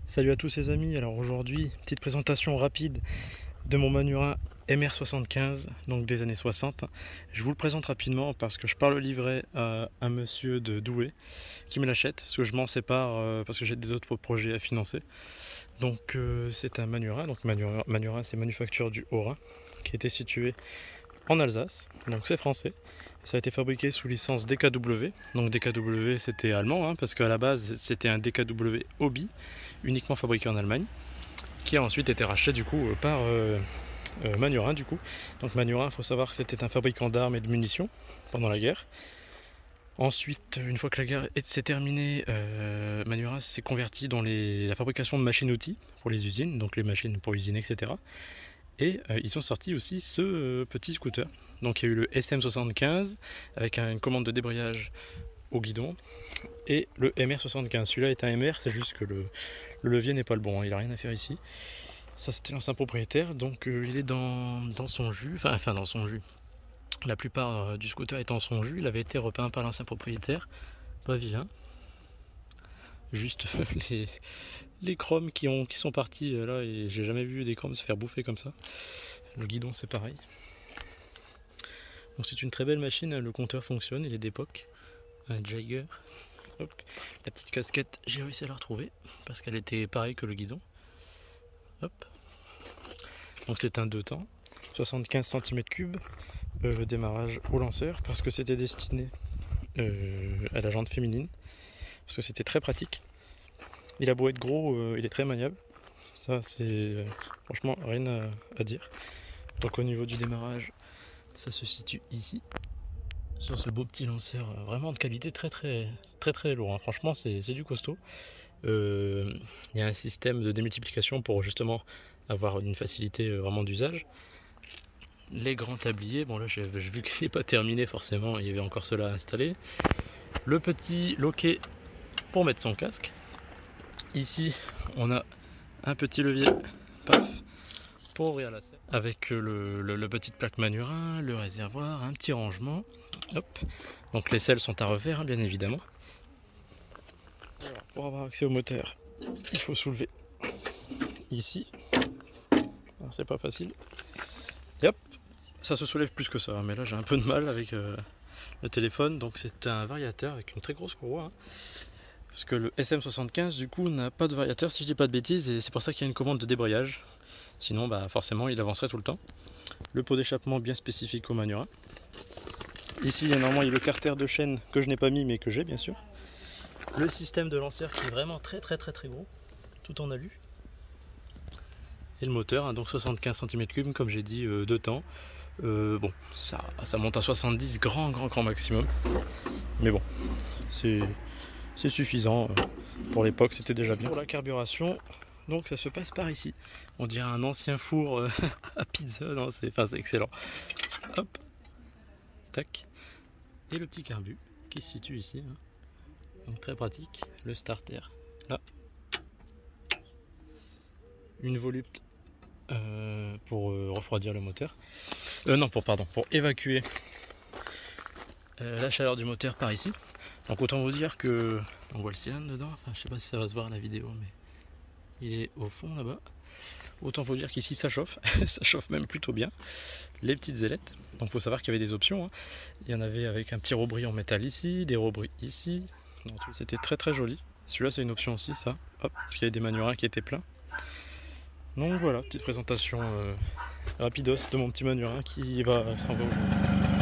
Salut à tous les amis, alors aujourd'hui, petite présentation rapide de mon Manura MR75, donc des années 60. Je vous le présente rapidement parce que je parle le livret à un monsieur de Douai qui me l'achète, parce que je m'en sépare parce que j'ai des autres projets à financer. Donc c'est un Manura, donc Manura c'est Manufacture du Haut-Rhin, qui était situé en Alsace, donc c'est français. Ça a été fabriqué sous licence DKW, donc DKW c'était allemand, parce qu'à la base c'était un DKW Hobby, uniquement fabriqué en Allemagne, qui a ensuite été racheté du coup par Manura du coup. Donc Manura, il faut savoir que c'était un fabricant d'armes et de munitions pendant la guerre. Ensuite, une fois que la guerre s'est terminée, Manura s'est converti dans la fabrication de machines-outils pour les usines, donc les machines pour usiner, etc. Et ils ont sorti aussi ce petit scooter. Donc il y a eu le SM75 avec une commande de débrayage au guidon et le MR75. Celui-là est un MR, c'est juste que le levier n'est pas le bon, il n'a rien à faire ici. Ça c'était l'ancien propriétaire, donc il est dans son jus, enfin dans son jus. La plupart du scooter est en son jus, il avait été repeint par l'ancien propriétaire, pas vilain. Juste les chromes qui sont partis là, et j'ai jamais vu des chromes se faire bouffer comme ça. Le guidon c'est pareil. Donc c'est une très belle machine, le compteur fonctionne, il est d'époque. Un Jaeger. Hop. La petite casquette, j'ai réussi à la retrouver parce qu'elle était pareille que le guidon. Hop. Donc c'est un 2 temps, 75 cm3, démarrage au lanceur parce que c'était destiné à la jante féminine, parce que c'était très pratique. Il a beau être gros, il est très maniable. Ça c'est franchement rien à dire. Donc au niveau du démarrage, ça se situe ici, sur ce beau petit lanceur, vraiment de qualité très lourd, franchement c'est du costaud. Il y a un système de démultiplication pour justement avoir une facilité vraiment d'usage. Les grands tabliers, bon là j'ai vu qu'il n'est pas terminé forcément, il y avait encore cela à installer. Le petit loquet pour mettre son casque. Ici on a un petit levier, paf, pour ouvrir la selle, avec le petite plaque Manura, le réservoir, un petit rangement. Hop. Donc les selles sont à refaire, bien évidemment. Alors, pour avoir accès au moteur, il faut soulever ici. Alors c'est pas facile. Et hop, ça se soulève plus que ça, mais là j'ai un peu de mal avec le téléphone. Donc c'est un variateur avec une très grosse courroie, parce que le SM75 du coup n'a pas de variateur si je dis pas de bêtises, et c'est pour ça qu'il y a une commande de débrayage. Sinon bah forcément il avancerait tout le temps. Le pot d'échappement bien spécifique au Manura. Ici normalement il y a le carter de chaîne que je n'ai pas mis mais que j'ai bien sûr. Le système de lanceur qui est vraiment très gros, tout en alu. Et le moteur, donc 75 cm3 comme j'ai dit, 2 temps. Bon, ça monte à 70 grand maximum. Mais bon, c'est suffisant. Pour l'époque c'était déjà bien. Pour la carburation, donc ça se passe par ici. On dirait un ancien four à pizza, non, c'est excellent. Hop, tac. Et le petit carbu qui se situe ici. Donc très pratique. Le starter, là. Une volupte pour refroidir le moteur. Non, pour évacuer la chaleur du moteur par ici. Donc autant vous dire que on voit le cylindre dedans. Enfin, je sais pas si ça va se voir à la vidéo, mais il est au fond là-bas. Autant vous dire qu'ici ça chauffe, ça chauffe même plutôt bien. Les petites ailettes. Donc faut savoir qu'il y avait des options. Il y en avait avec un petit rebris en métal ici, des rebris ici. C'était très joli. Celui-là c'est une option aussi, ça. Hop, parce qu'il y avait des Manura qui étaient pleins. Donc voilà, petite présentation rapidos de mon petit Manura qui va s'en va aujourd'hui.